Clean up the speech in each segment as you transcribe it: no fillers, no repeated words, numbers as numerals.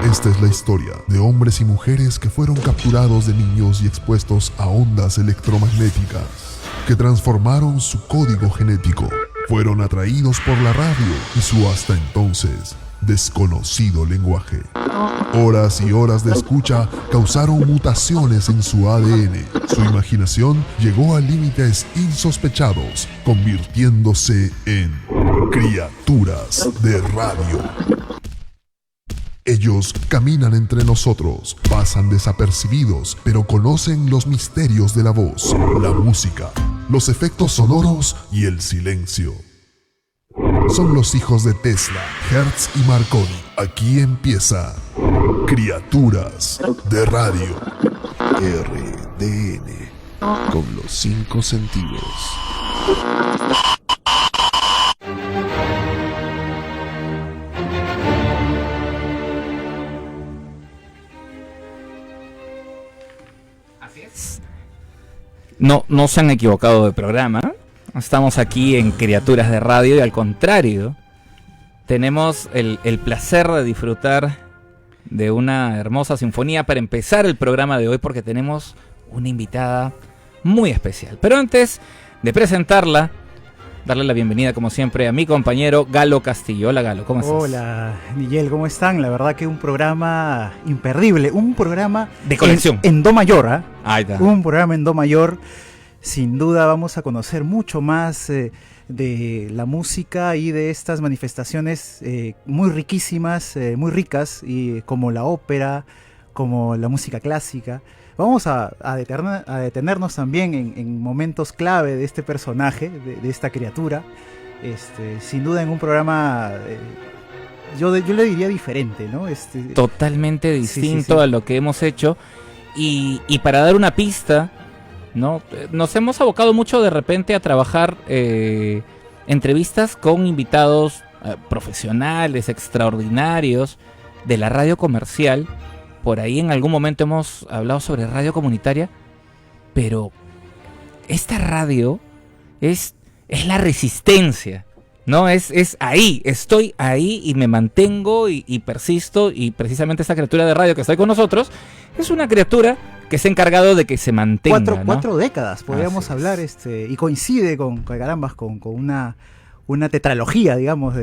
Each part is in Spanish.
Esta es la historia de hombres y mujeres que fueron capturados de niños y expuestos a ondas electromagnéticas que transformaron su código genético. Fueron atraídos por la radio y su hasta entonces desconocido lenguaje. Horas y horas de escucha causaron mutaciones en su ADN. Su imaginación llegó a límites insospechados, convirtiéndose en criaturas de radio. Ellos caminan entre nosotros, pasan desapercibidos, pero conocen los misterios de la voz, la música, los efectos sonoros y el silencio. Son los hijos de Tesla, Hertz y Marconi. Aquí empieza Criaturas de Radio. RDN, con los 5 sentidos. Así es. No se han equivocado de programa. Estamos aquí en Criaturas de Radio y al contrario, tenemos el placer de disfrutar de una hermosa sinfonía para empezar el programa de hoy porque tenemos una invitada muy especial. Pero antes de presentarla, darle la bienvenida como siempre a mi compañero Galo Castillo. Hola Galo, ¿cómo estás? Hola Miguel, ¿cómo están? La verdad que un programa imperdible, un programa de colección en do mayor, ¿eh? Ahí está. Un programa en do mayor. Sin duda vamos a conocer mucho más de la música y de estas manifestaciones muy riquísimas, muy ricas, y como la ópera, como la música clásica. Vamos a detenernos también en momentos clave de este personaje, de esta criatura. Sin duda en un programa, yo le diría diferente, ¿no? Totalmente distinto sí. a lo que hemos hecho. Y para dar una pista, ¿no? Nos hemos abocado mucho de repente a trabajar entrevistas con invitados profesionales, extraordinarios de la radio comercial. Por ahí en algún momento hemos hablado sobre radio comunitaria, pero esta radio es la resistencia, ¿no? Es ahí, estoy ahí y me mantengo y persisto, y precisamente esta criatura de radio que está con nosotros es una criatura que se ha encargado de que se mantenga. Cuatro décadas, podríamos hablar, y coincide con una tetralogía, digamos,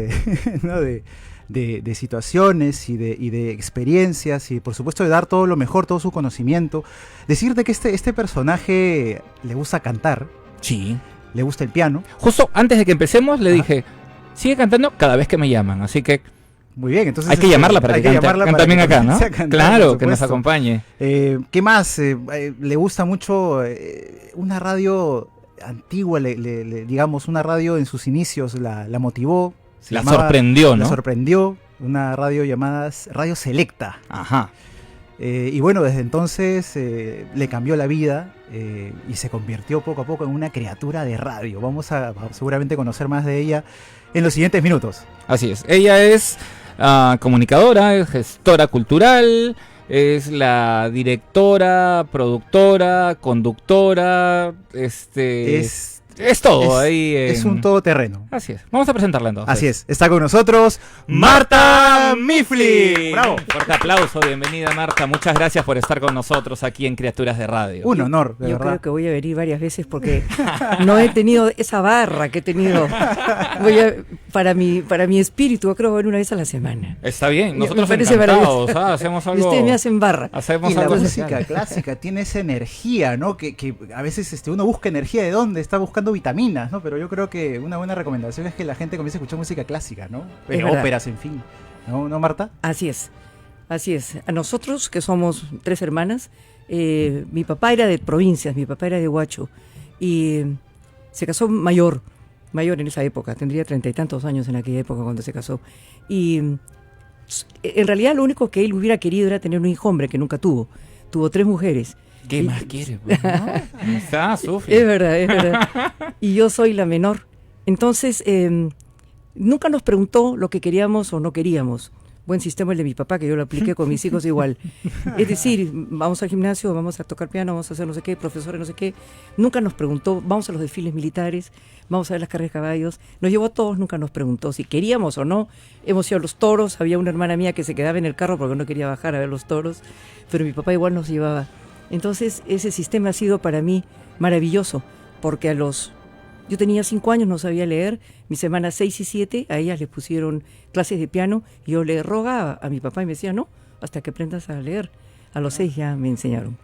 ¿no? de situaciones y de experiencias, y por supuesto de dar todo lo mejor, todo su conocimiento. Decirte que este personaje le gusta cantar. Sí. Le gusta el piano. Justo antes de que empecemos le dije, sigue cantando cada vez que me llaman, así que muy bien, entonces hay que llamarla para que cante también acá, ¿no? Cantar, claro, que nos acompañe. ¿Qué más? Le gusta mucho una radio antigua, digamos, una radio en sus inicios la motivó. Sorprendió, ¿no? La sorprendió, una radio llamada Radio Selecta. Ajá. Y bueno, desde entonces le cambió la vida y se convirtió poco a poco en una criatura de radio. Vamos a seguramente conocer más de ella en los siguientes minutos. Así es, ella es comunicadora, es gestora cultural, es la directora, productora, conductora, es todo ahí. Es un todoterreno. Así es. Vamos a presentarla entonces. Así es. Está con nosotros Marta Mifflin. ¡Bravo! Fuerte aplauso. Bienvenida, Marta. Muchas gracias por estar con nosotros aquí en Criaturas de Radio. Un honor, de Yo verdad. creo que voy a venir varias veces porque no he tenido esa barra que he tenido. Para mi espíritu, creo que voy a venir una vez a la semana. Está bien. Nosotros Me parece encantados. Hacemos algo. Y ustedes me hacen barra. Hacemos y la algo música especial. clásica tiene esa energía, ¿no? Que a veces uno busca energía de dónde, está buscando vitaminas, ¿no? Pero yo creo que una buena recomendación es que la gente comience a escuchar música clásica, ¿no? Óperas, en fin. ¿No, Marta? Así es. A nosotros, que somos 3 hermanas, mi papá era de provincias, mi papá era de Huacho, y se casó mayor en esa época, tendría 30 y tantos años en aquella época cuando se casó. Y en realidad lo único que él hubiera querido era tener un hijo hombre, que nunca tuvo. Tuvo 3 mujeres. ¿Qué más quiere? ¿No? Está, Sofía. Es verdad. Y yo soy la menor. Entonces, nunca nos preguntó lo que queríamos o no queríamos. buen sistema el de mi papá, que yo lo apliqué con mis hijos igual. Es decir, vamos al gimnasio, vamos a tocar piano, vamos a hacer no sé qué, profesores no sé qué. Nunca nos preguntó, vamos a los desfiles militares, vamos a ver las carreras de caballos. Nos llevó a todos, nunca nos preguntó si queríamos o no. Hemos ido a los toros, había una hermana mía que se quedaba en el carro porque no quería bajar a ver los toros, pero mi papá igual nos llevaba. Entonces, ese sistema ha sido para mí maravilloso, porque yo tenía 5 años, no sabía leer, mis hermanas 6 y 7, a ellas les pusieron clases de piano, y yo le rogaba a mi papá y me decía, no, hasta que aprendas a leer. A los 6 ya me enseñaron.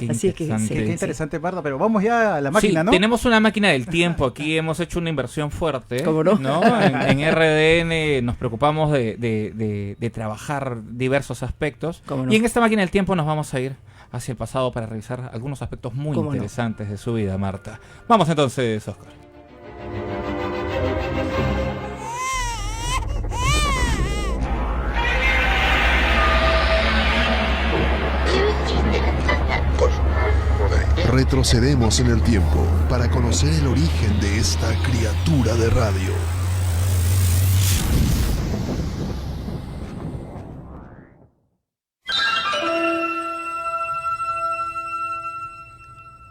Así que sí, Qué interesante, Marta, pero vamos ya a la máquina, sí, ¿no? Tenemos una máquina del tiempo, aquí hemos hecho una inversión fuerte. ¿Cómo no? En RDN nos preocupamos de trabajar diversos aspectos. ¿Cómo no? Y en esta máquina del tiempo nos vamos a ir hacia el pasado para revisar algunos aspectos muy interesantes de su vida, Marta. Vamos entonces, Oscar. Retrocedemos en el tiempo para conocer el origen de esta criatura de radio.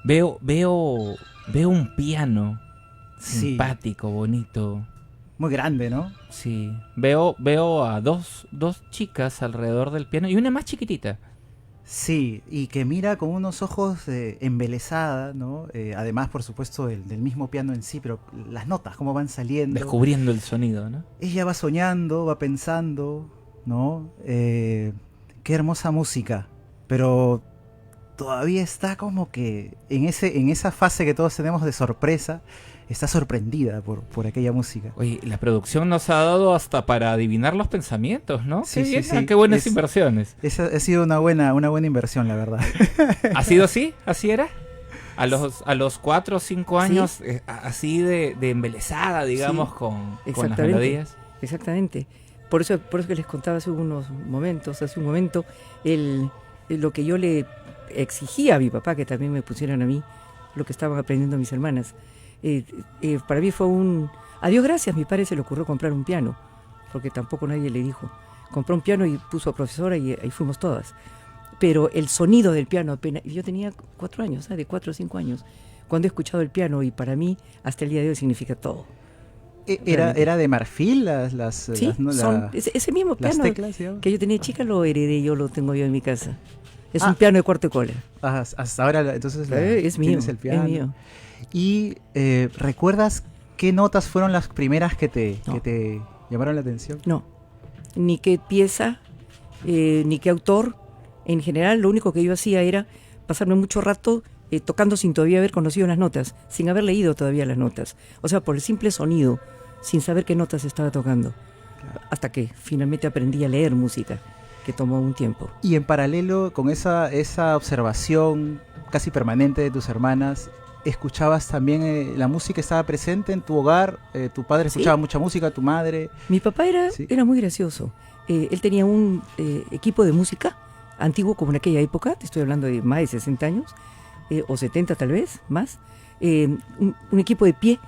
Veo un piano simpático, bonito. Muy grande, ¿no? Sí. Veo a dos chicas alrededor del piano y una más chiquitita. Sí, y que mira con unos ojos embelesada, ¿no? Además, por supuesto, del mismo piano en sí, pero las notas, cómo van saliendo. Descubriendo el sonido, ¿no? Ella va soñando, va pensando, ¿no? Qué hermosa música, pero todavía está como que en esa fase que todos tenemos de sorpresa, está sorprendida por aquella música. Oye, la producción nos ha dado hasta para adivinar los pensamientos, ¿no? Sí, Qué sí, bien, sí. qué buenas inversiones. Esa ha sido una buena inversión, la verdad. ¿Ha sido así? ¿Así era? A los 4 o 5 años, Sí. así de embelesada, digamos, Sí, con las exactamente. melodías. Exactamente. Por eso que les contaba hace un momento, lo que yo le exigía a mi papá, que también me pusieran a mí lo que estaban aprendiendo mis hermanas. Para mí fue a Dios gracias, mi padre se le ocurrió comprar un piano, porque tampoco nadie le dijo. Compró un piano y puso a profesora y ahí fuimos todas. Pero el sonido del piano apenas, yo tenía 4 años, de 4 o 5 años, cuando he escuchado el piano, y para mí hasta el día de hoy significa todo. ¿Era de marfil Sí, ese mismo las piano teclas, digamos? que yo tenía chica lo heredé, yo lo tengo yo en mi casa. Es un piano de cuarto de cola. Hasta ahora, entonces, Es mío, tienes el piano. es mío. ¿Y recuerdas qué notas fueron las primeras que te llamaron la atención? No, ni qué pieza, ni qué autor. En general, lo único que yo hacía era pasarme mucho rato tocando sin todavía haber conocido las notas, sin haber leído todavía las notas. O sea, por el simple sonido, sin saber qué notas estaba tocando. Claro. Hasta que finalmente aprendí a leer música, que tomó un tiempo. Y en paralelo con esa observación casi permanente de tus hermanas, ¿escuchabas también la música? ¿Estaba presente en tu hogar? ¿Tu padre escuchaba mucha música? ¿Tu madre? Mi papá era muy gracioso. Él tenía un equipo de música antiguo como en aquella época, te estoy hablando de más de 60 años, o 70 tal vez, más. Un equipo de pie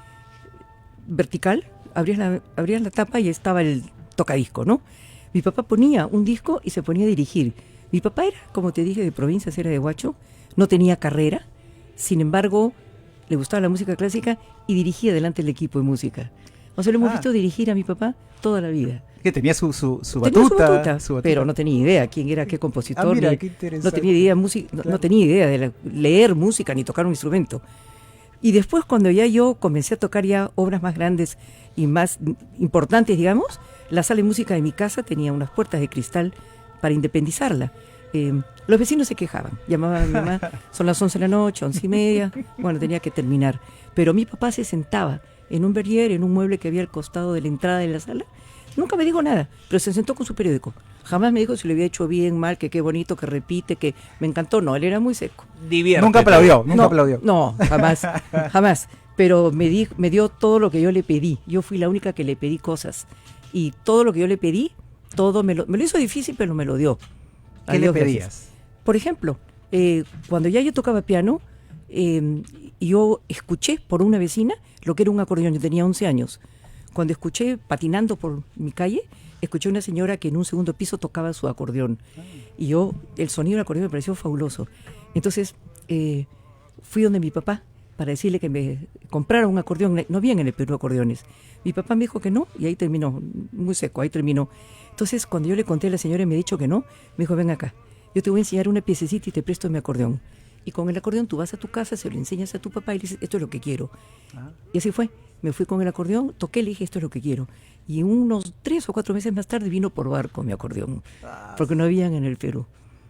vertical, abrías la tapa y estaba el tocadisco, ¿no? Mi papá ponía un disco y se ponía a dirigir. Mi papá era, como te dije, de provincias, era de Huacho, no tenía carrera, sin embargo, le gustaba la música clásica y dirigía delante del equipo de música. O sea, lo hemos visto dirigir a mi papá toda la vida. Que tenía su Tenía batuta, su batuta, pero no tenía idea quién era, qué compositor. Mira, qué interesante. No tenía idea, no tenía idea de leer música ni tocar un instrumento. Y después, cuando ya yo comencé a tocar ya obras más grandes y más importantes, digamos, la sala de música de mi casa tenía unas puertas de cristal para independizarla. Los vecinos se quejaban, llamaban a mi mamá, son las 11 de la noche, 11:30, bueno, tenía que terminar. Pero mi papá se sentaba en un verrier, en un mueble que había al costado de la entrada de la sala. Nunca me dijo nada, pero se sentó con su periódico. Jamás me dijo si lo había hecho bien, mal, que qué bonito, que repite, que me encantó. No, él era muy seco. Diviértete. Nunca aplaudió. No, jamás. Pero me dio todo lo que yo le pedí. Yo fui la única que le pedí cosas. Y todo lo que yo le pedí, todo me lo hizo difícil, pero me lo dio. ¿Qué le pedías? Por ejemplo, cuando ya yo tocaba piano, yo escuché por una vecina lo que era un acordeón. Yo tenía 11 años. Cuando escuché, patinando por mi calle, escuché una señora que en un segundo piso tocaba su acordeón. Y yo, el sonido del acordeón me pareció fabuloso. Entonces, fui donde mi papá para decirle que me comprara un acordeón. No había en el Perú acordeones. Mi papá me dijo que no, y ahí terminó, muy seco, ahí terminó. Entonces, cuando yo le conté a la señora y me ha dicho que no, me dijo, ven acá, yo te voy a enseñar una piececita y te presto mi acordeón. Y con el acordeón tú vas a tu casa, se lo enseñas a tu papá y le dices, esto es lo que quiero. Y así fue. Me fui con el acordeón, toqué, le dije, esto es lo que quiero. Y unos 3 o 4 meses más tarde vino por barco mi acordeón, porque no habían en el Perú.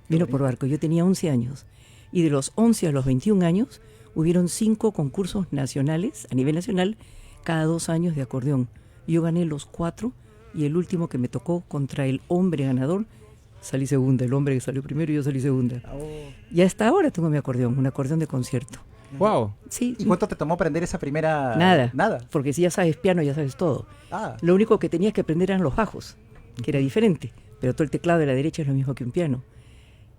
Vino por barco. Yo tenía 11 años. Y de los 11 a los 21 años, hubieron 5 concursos nacionales, a nivel nacional, cada 2 años de acordeón. Yo gané los 4 y el último que me tocó contra el hombre ganador, salí segunda. El hombre que salió primero y yo salí segunda. Y hasta ahora tengo mi acordeón, un acordeón de concierto. Wow. Sí. ¿Y cuánto te tomó aprender esa primera...? Nada. Nada. Porque si ya sabes piano, ya sabes todo. Ah. Lo único que tenías que aprender eran los bajos, que era diferente. Pero todo el teclado de la derecha es lo mismo que un piano.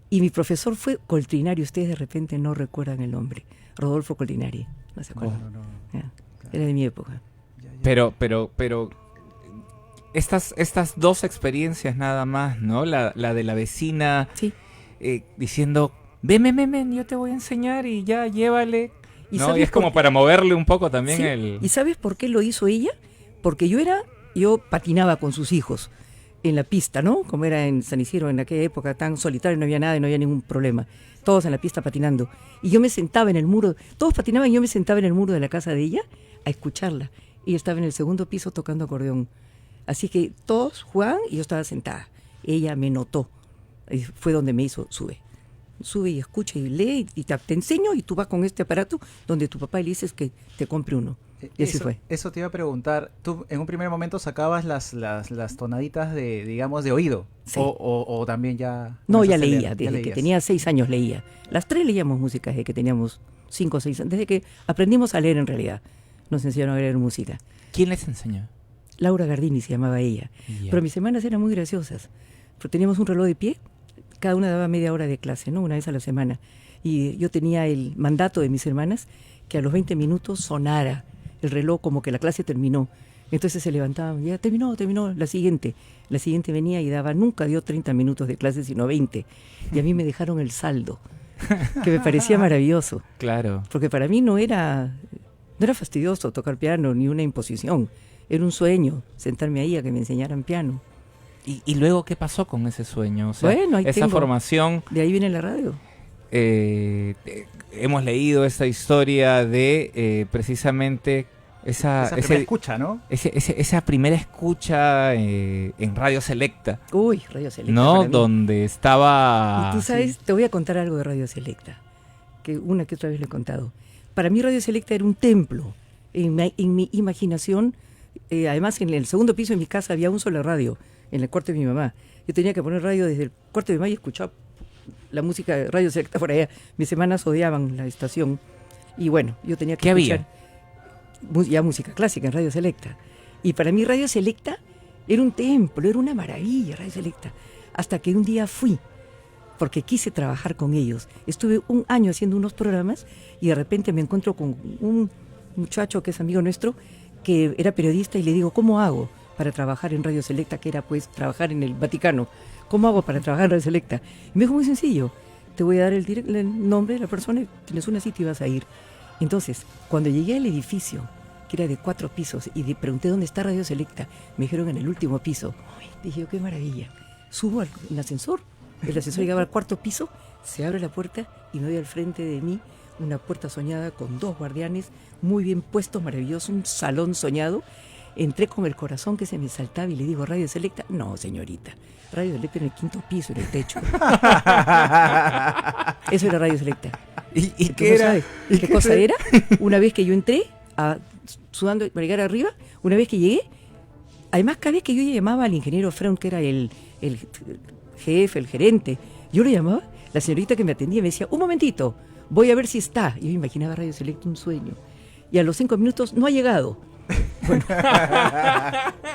Y mi profesor fue Coltrinari. Ustedes de repente no recuerdan el nombre. Rodolfo Coltrinari. No se acuerdan. No. Ya. Era de mi época. Pero estas 2 experiencias nada más, ¿no? La de la vecina Sí. diciendo, ven, yo te voy a enseñar y ya, llévale. ¿Y ¿No? sabes Y es como por qué? para moverle un poco también Sí. el... ¿Y sabes por qué lo hizo ella? Porque yo patinaba con sus hijos en la pista, ¿no? Como era en San Isidro, en aquella época tan solitario, no había nada y no había ningún problema. Todos en la pista patinando. Y yo me sentaba en el muro, todos patinaban y yo me sentaba en el muro de la casa de ella a escucharla. Y estaba en el segundo piso tocando acordeón. Así que todos jugaban y yo estaba sentada. Ella me notó. Y fue donde me hizo, sube y escucha y lee y te enseño y tú vas con este aparato donde tu papá le dices que te compre uno. Y así fue. Eso te iba a preguntar. Tú en un primer momento sacabas las tonaditas de, digamos, de oído. Sí. O también ya... No, ya comenzaste a leer, leía, ya desde que leías. tenía 6 años leía. Las 3 leíamos música desde que teníamos 5 o 6 años, desde que aprendimos a leer en realidad. Nos enseñaron a leer música. ¿Quién les enseñó? Laura Gardini se llamaba ella. Ya. Pero mis hermanas eran muy graciosas. Pero teníamos un reloj de pie, cada una daba media hora de clase, ¿no? Una vez a la semana. Y yo tenía el mandato de mis hermanas que a los 20 minutos sonara el reloj como que la clase terminó. Entonces se levantaban, ya terminó, la siguiente. La siguiente venía y nunca dio 30 minutos de clase, sino 20. Y a mí me dejaron el saldo, que me parecía maravilloso. Claro. Porque para mí no era fastidioso tocar piano, ni una imposición. Era un sueño sentarme ahí a que me enseñaran piano. ¿Y luego qué pasó con ese sueño? O sea, Bueno, ahí esa tengo. formación... De ahí viene la radio. hemos leído esta historia de precisamente Esa primera escucha, ¿no? esa primera escucha en Radio Selecta, Uy, Radio Selecta. ¿no? para mí. Donde estaba... Y tú sabes, te voy a contar algo de Radio Selecta, que una que otra vez le he contado. Para mí Radio Selecta era un templo. En mi imaginación, además en el segundo piso de mi casa había un solo radio, en el cuarto de mi mamá. Yo tenía que poner radio desde el cuarto de mi mamá y escuchar la música de Radio Selecta por allá. Mis hermanas odiaban la estación. Y bueno, yo tenía que ¿Qué escuchar había? ya música clásica en Radio Selecta. Y para mí Radio Selecta era un templo, era una maravilla Radio Selecta. Hasta que un día fui, porque quise trabajar con ellos. Estuve un año haciendo unos programas y de repente me encuentro con un muchacho que es amigo nuestro, que era periodista, y le digo, ¿cómo hago para trabajar en Radio Selecta? Que era pues trabajar en el Vaticano. ¿Cómo hago para trabajar en Radio Selecta? Y me dijo, muy sencillo, te voy a dar el nombre de la persona y tienes una cita y vas a ir. Entonces, cuando llegué al edificio, que era de 4 pisos, y pregunté dónde está Radio Selecta, me dijeron en el último piso. Dije yo, qué maravilla. Subo el ascensor, el ascensor llegaba al 4.º piso, se abre la puerta y me doy al frente de mí una puerta soñada con 2 guardianes muy bien puestos, maravilloso, un salón soñado. Entré con el corazón que se me saltaba y le digo, ¿Radio Selecta? No, señorita, Radio Selecta en el 5.º piso, en el techo. Eso era Radio Selecta. ¿Y ¿Tú qué no era? sabes qué cosa era? Una vez que yo entré, sudando para llegar arriba, una vez que llegué, además cada vez que yo llamaba al ingeniero Freund, que era el jefe, el gerente, yo lo llamaba, la señorita que me atendía me decía, un momentito, voy a ver si está. Y yo me imaginaba Radio Selecta un sueño. Y a los 5 minutos no ha llegado. Bueno,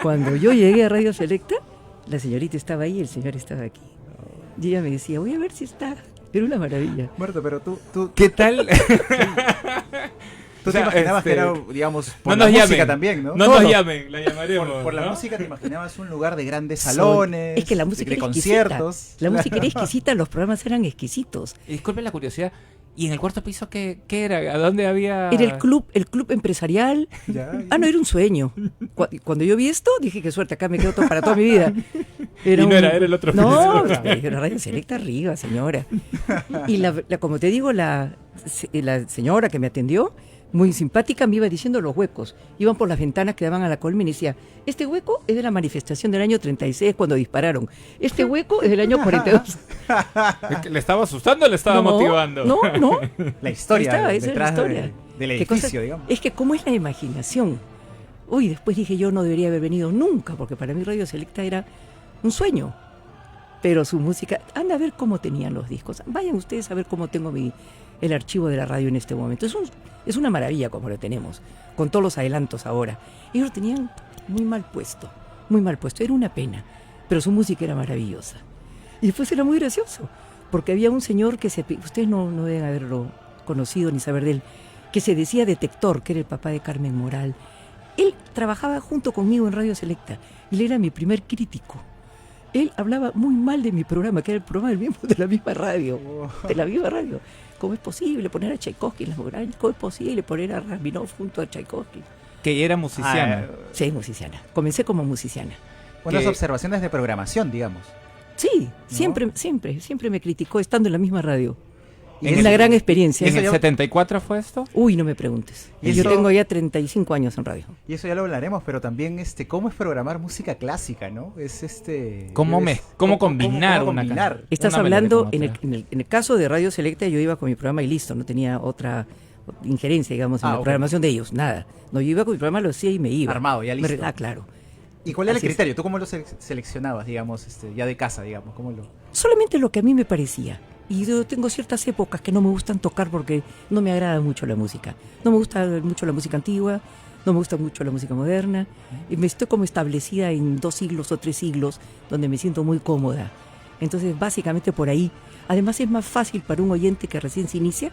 cuando yo llegué a Radio Selecta, la señorita estaba ahí y el señor estaba aquí. Y ella me decía, voy a ver si está. Era una maravilla. Marta, pero tú ¿Qué tal? Tú O sea, te imaginabas que era, digamos, por la música también, ¿no? No Todo. nos llamen, la llamaremos. Por la ¿no? música te imaginabas un lugar de grandes salones, Es que la música de era conciertos. exquisita. La música era exquisita, los programas eran exquisitos. Y disculpe la curiosidad, ¿y en el cuarto piso qué era? ¿A dónde había...? Era el club empresarial. Ya, No, era un sueño. Cuando yo vi esto, dije que suerte, acá me quedo para toda mi vida. Y no era el otro No, fin de semana. era Radio Selecta arriba, señora. Y como te digo, la señora que me atendió, muy simpática, me iba diciendo los huecos. Iban por las ventanas que daban a la colmena y decía, este hueco es de la manifestación del año 36 cuando dispararon. Este hueco es del año 42. ¿Es que ¿Le estaba asustando o le estaba No, motivando? No. La historia Ahí está, esa es la detrás historia. del ¿Qué edificio, cosa? digamos. Es que cómo es la imaginación. Uy, después dije yo no debería haber venido nunca, porque para mí Radio Selecta era un sueño. Pero su música, anda a ver cómo tenían los discos. Vayan ustedes a ver cómo tengo el archivo de la radio en este momento. Es una maravilla como lo tenemos, con todos los adelantos ahora. Ellos lo tenían muy mal puesto, era una pena, pero su música era maravillosa. Y después era muy gracioso, porque había un señor ustedes no deben haberlo conocido ni saber de él, que se decía Detector, que era el papá de Carmen Moral. Él trabajaba junto conmigo en Radio Selecta, y él era mi primer crítico. Él hablaba muy mal de mi programa, que era el programa de la misma radio, ¿Cómo es posible poner a Tchaikovsky en las murallas? ¿Cómo es posible poner a Rachmaninoff junto a Tchaikovsky? Que era musiciana. Sí, musiciana. Comencé como musiciana. Unas que- observaciones de programación, digamos. Sí, ¿No? siempre me criticó estando en la misma radio. Y Es en una el- gran ¿Y experiencia. en el 74 fue esto? Uy, no me preguntes. ¿Y Yo eso- tengo ya 35 años en radio. Y eso ya lo hablaremos, pero también cómo es programar música clásica, ¿no? ¿Cómo combinar cómo una combinar? canción? Estás Una melodía hablando, con en otra. el caso de Radio Selecta, yo iba con mi programa y listo, no tenía otra injerencia, digamos, en la Ok. programación de ellos, nada. No, yo iba con mi programa, lo hacía y me iba. Armado, ya listo. Claro. ¿Y cuál era el Así es. criterio? ¿Tú cómo lo seleccionabas, digamos, ya de casa, digamos? ¿Cómo lo...? Solamente lo que a mí me parecía. Y yo tengo ciertas épocas que no me gustan tocar porque no me agrada mucho la música. No me gusta mucho la música antigua, no me gusta mucho la música moderna. Y me estoy como establecida en 2 siglos o 3 siglos donde me siento muy cómoda. Entonces, básicamente por ahí. Además, es más fácil para un oyente que recién se inicia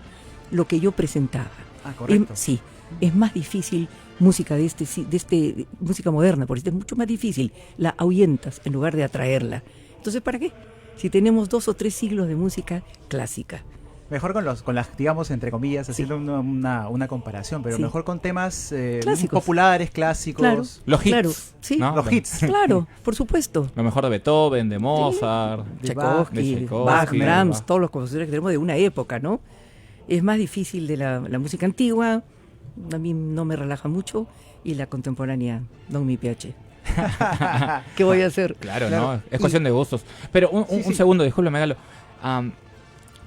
lo que yo presentaba. Ah, correcto. Sí, es más difícil música música moderna, porque es mucho más difícil. La ahuyentas en lugar de atraerla. Entonces, ¿para qué? Si tenemos 2 o 3 siglos de música clásica. Mejor con las, digamos, entre comillas, haciendo una comparación, pero Sí. mejor con temas Clásicos. populares, clásicos. Claro. Los hits, Claro, sí. ¿no? Los hits. Claro, por supuesto. Lo mejor de Beethoven, de Mozart. De Tchaikovsky, Bach, Bach, de Brahms, Bach. todos los compositores que tenemos de una época, ¿no? Es más difícil de la música antigua, a mí no me relaja mucho, y la contemporánea, don mi pH. ¿Qué voy a hacer? Claro, Claro. ¿no? Es cuestión de gustos. Pero un Sí. segundo, discúlpeme, Galo.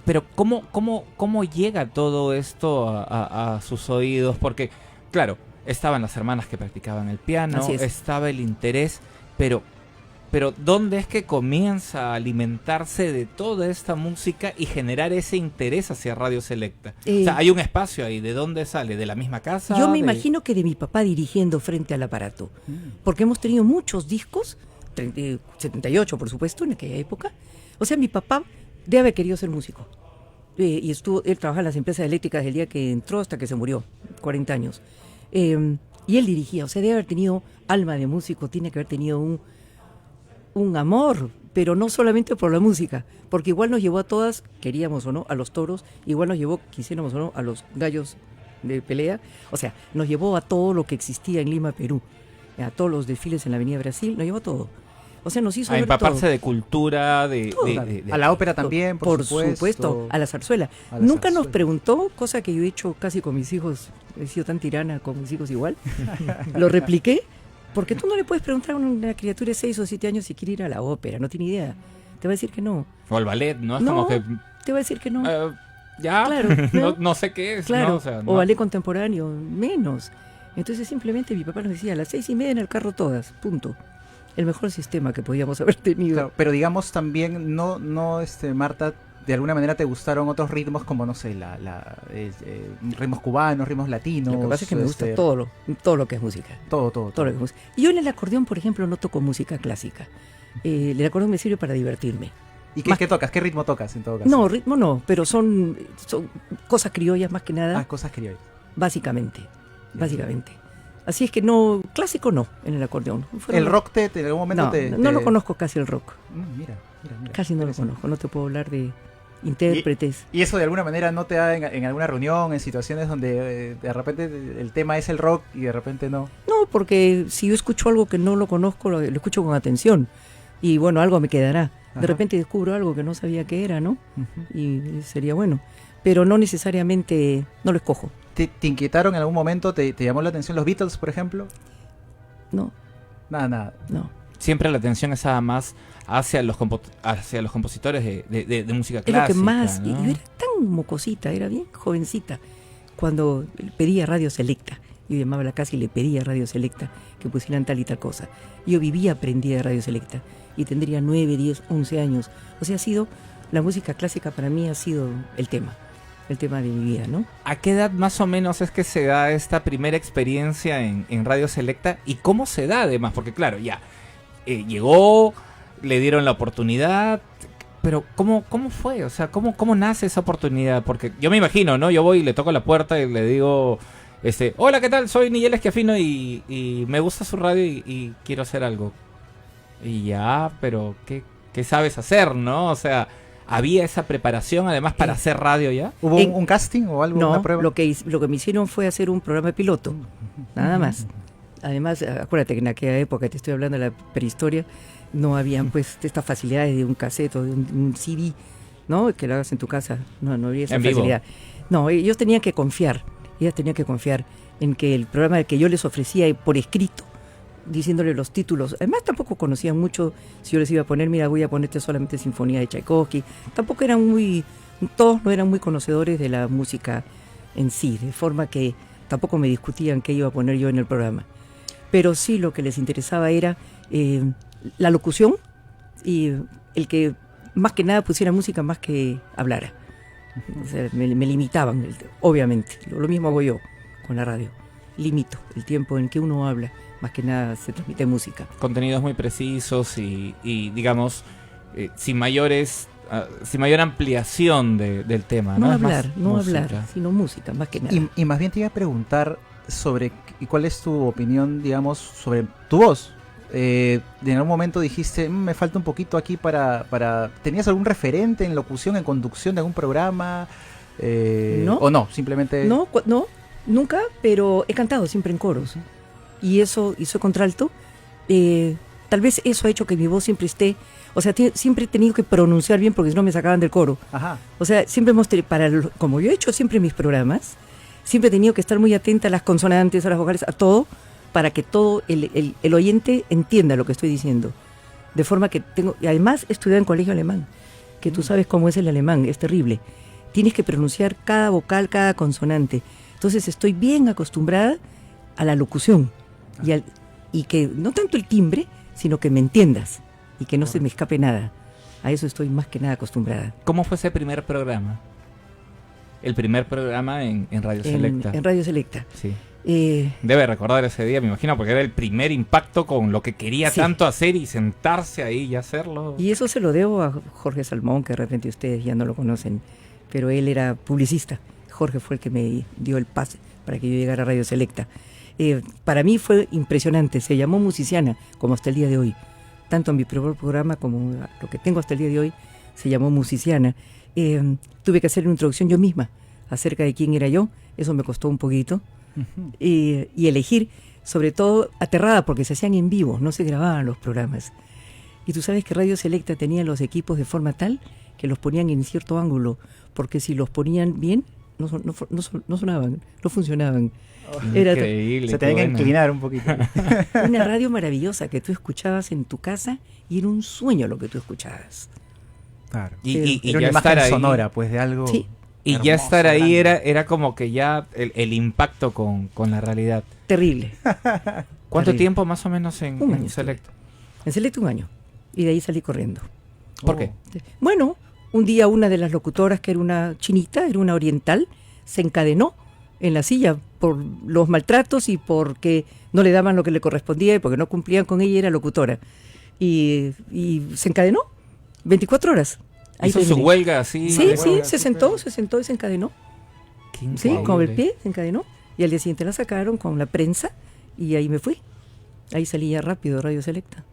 Pero ¿cómo llega todo esto a sus oídos? Porque, claro, estaban las hermanas que practicaban el piano, Así es. estaba el interés, pero ¿dónde es que comienza a alimentarse de toda esta música y generar ese interés hacia Radio Selecta? O sea, hay un espacio ahí, ¿de dónde sale? ¿De la misma casa? Yo me ¿De- imagino que de mi papá dirigiendo frente al aparato, porque hemos tenido muchos discos, 78 por supuesto, en aquella época. O sea, mi papá debe haber querido ser músico. Y él trabajaba en las empresas eléctricas desde el día que entró hasta que se murió, 40 años. Y él dirigía, o sea, debe haber tenido alma de músico, tiene que haber tenido un amor, pero no solamente por la música, porque igual nos llevó a todas, queríamos o no, a los toros, igual nos llevó, quisiéramos o no, a los gallos de pelea, o sea, nos llevó a todo lo que existía en Lima, Perú, a todos los desfiles en la Avenida Brasil, nos llevó a todo. O sea, nos hizo A ver empaparse todo. de cultura, Todo. A la ópera también, por supuesto. a la zarzuela. A la Nunca nos zarzuela. preguntó, cosa que yo he hecho casi con mis hijos, he sido tan tirana con mis hijos igual, lo repliqué, porque tú no le puedes preguntar a una criatura de 6 o 7 años si quiere ir a la ópera, no tiene idea. Te va a decir que no. O el ballet, ¿no? Es No, como que... te va a decir que no. ya, Claro, no, ¿no? no sé qué es, Claro, ¿no? O sea, o no. ballet contemporáneo, menos. Entonces simplemente mi papá nos decía, a las 6:30 en el carro todas, punto. El mejor sistema que podíamos haber tenido. Claro, pero digamos también, Marta, de alguna manera te gustaron otros ritmos como, no sé, ritmos cubanos, ritmos latinos. Lo que pasa es que me gusta este, todo lo que es música. Todo. Todo lo que es música. Y yo en el acordeón, por ejemplo, no toco música clásica. El acordeón me sirve para divertirme. ¿Y qué tocas? ¿Qué ritmo tocas en todo caso? No, ritmo no, pero son cosas criollas más que nada. Cosas criollas. básicamente. Así es que no, clásico no, en el acordeón. ¿El rock en algún momento no lo conozco casi el rock. Mira. Casi no lo conozco, no te puedo hablar de intérpretes. ¿Y eso de alguna manera no te da en alguna reunión, en situaciones donde de repente el tema es el rock y de repente no? No, porque si yo escucho algo que no lo conozco, lo escucho con atención. Y bueno, algo me quedará. Ajá. De repente descubro algo que no sabía que era, ¿no? Uh-huh. Y sería bueno. Pero no necesariamente, no lo escojo. ¿Te inquietaron en algún momento? ¿Te llamó la atención los Beatles, por ejemplo? No, Nada. no. Siempre la atención estaba más hacia los compositores de música Es clásica. lo que más. ¿no? Y yo era tan mocosita, era bien jovencita. Cuando pedía Radio Selecta, yo llamaba a la casa y le pedía a Radio Selecta que pusieran tal y tal cosa. Yo vivía, aprendía de Radio Selecta y tendría 9, 10, 11 años. O sea, la música clásica para mí ha sido el tema de mi vida, ¿no? ¿A qué edad más o menos es que se da esta primera experiencia en Radio Selecta? ¿Y cómo se da además? Porque claro, ya llegó, le dieron la oportunidad, pero ¿cómo fue? O sea, ¿cómo nace esa oportunidad? Porque yo me imagino, ¿no? Yo voy y le toco la puerta y le digo, hola, ¿qué tal? Soy Nigel Esquiafino y me gusta su radio y quiero hacer algo. Y ya, pero ¿qué sabes hacer, no? O sea, ¿había esa preparación además para hacer radio ya? ¿Hubo un casting o algo, No, una prueba? lo que me hicieron fue hacer un programa piloto, nada más. Además, acuérdate que en aquella época, te estoy hablando de la prehistoria, no habían pues estas facilidades de un cassette o de un CD, ¿no? Que lo hagas en tu casa, no había esa En vivo. facilidad. No, ellas tenían que confiar en que el programa que yo les ofrecía por escrito, diciéndole los títulos, además tampoco conocían mucho, si yo les iba a poner, mira, voy a ponerte solamente Sinfonía de Tchaikovsky, tampoco todos no eran muy conocedores de la música en sí, de forma que tampoco me discutían qué iba a poner yo en el programa. Pero sí lo que les interesaba era la locución y el que más que nada pusiera música más que hablara. O sea, me limitaban, obviamente. Lo mismo hago yo con la radio. Limito el tiempo en que uno habla, más que nada se transmite música. Contenidos muy precisos y digamos, sin mayor ampliación del tema. No Es hablar, más no música. hablar, sino música, más que nada. Y más bien te iba a preguntar sobre cuál es tu opinión, digamos, sobre tu voz. En algún momento dijiste, me falta un poquito aquí para... ¿Tenías algún referente en locución, en conducción de algún programa? No. ¿O no? Simplemente... No, nunca, pero he cantado siempre en coros. Y soy contralto. Tal vez eso ha hecho que mi voz siempre esté... O sea, siempre he tenido que pronunciar bien porque si no me sacaban del coro. Ajá. O sea, siempre como yo he hecho siempre mis programas, siempre he tenido que estar muy atenta a las consonantes, a las vocales, a todo, para que todo el oyente entienda lo que estoy diciendo. De forma que y además he estudiado en colegio alemán, que tú sabes cómo es el alemán, es terrible. Tienes que pronunciar cada vocal, cada consonante. Entonces estoy bien acostumbrada a la locución y que no tanto el timbre, sino que me entiendas y que no se me escape nada. A eso estoy más que nada acostumbrada. ¿Cómo fue ese primer programa? El primer programa en Radio Selecta. En Radio Selecta. Sí. Debe recordar ese día, me imagino, porque era el primer impacto con lo que quería Sí. tanto hacer y sentarse ahí y hacerlo. Y eso se lo debo a Jorge Salmón, que de repente ustedes ya no lo conocen, pero él era publicista. Jorge fue el que me dio el pase para que yo llegara a Radio Selecta. Para mí fue impresionante, se llamó Musiciana, como hasta el día de hoy. Tanto mi primer programa como lo que tengo hasta el día de hoy se llamó Musiciana. Tuve que hacer una introducción yo misma acerca de quién era yo, eso me costó un poquito. Uh-huh. Y elegir, sobre todo aterrada porque se hacían en vivo, no se grababan los programas. Y tú sabes que Radio Selecta tenía los equipos de forma tal que los ponían en cierto ángulo, porque si los ponían bien, no sonaban, no funcionaban. Era Increíble. Se qué tenían que bueno. inclinar un poquito. una radio maravillosa que tú escuchabas en tu casa y era un sueño lo que tú escuchabas. Claro. Y Era una ya estar imagen ahí. sonora, pues, de algo... Sí. Y ya hermoso, estar ahí grande. era como que ya el impacto con la realidad. Terrible. ¿Cuánto Terrible. tiempo más o menos en Un año Selecta? En Selecta un año. Y de ahí salí corriendo. ¿Por qué? Bueno, un día una de las locutoras, que era una chinita, era una oriental, se encadenó en la silla por los maltratos y porque no le daban lo que le correspondía y porque no cumplían con ella, era locutora. Y se encadenó 24 horas. Ahí Hizo su terminé. huelga así. Sí, de sí, huelga. se sentó y se encadenó. Qué Sí, con el increíble. pie se encadenó. Y al día siguiente la sacaron con la prensa y ahí me fui. Ahí salí ya rápido, Radio Selecta.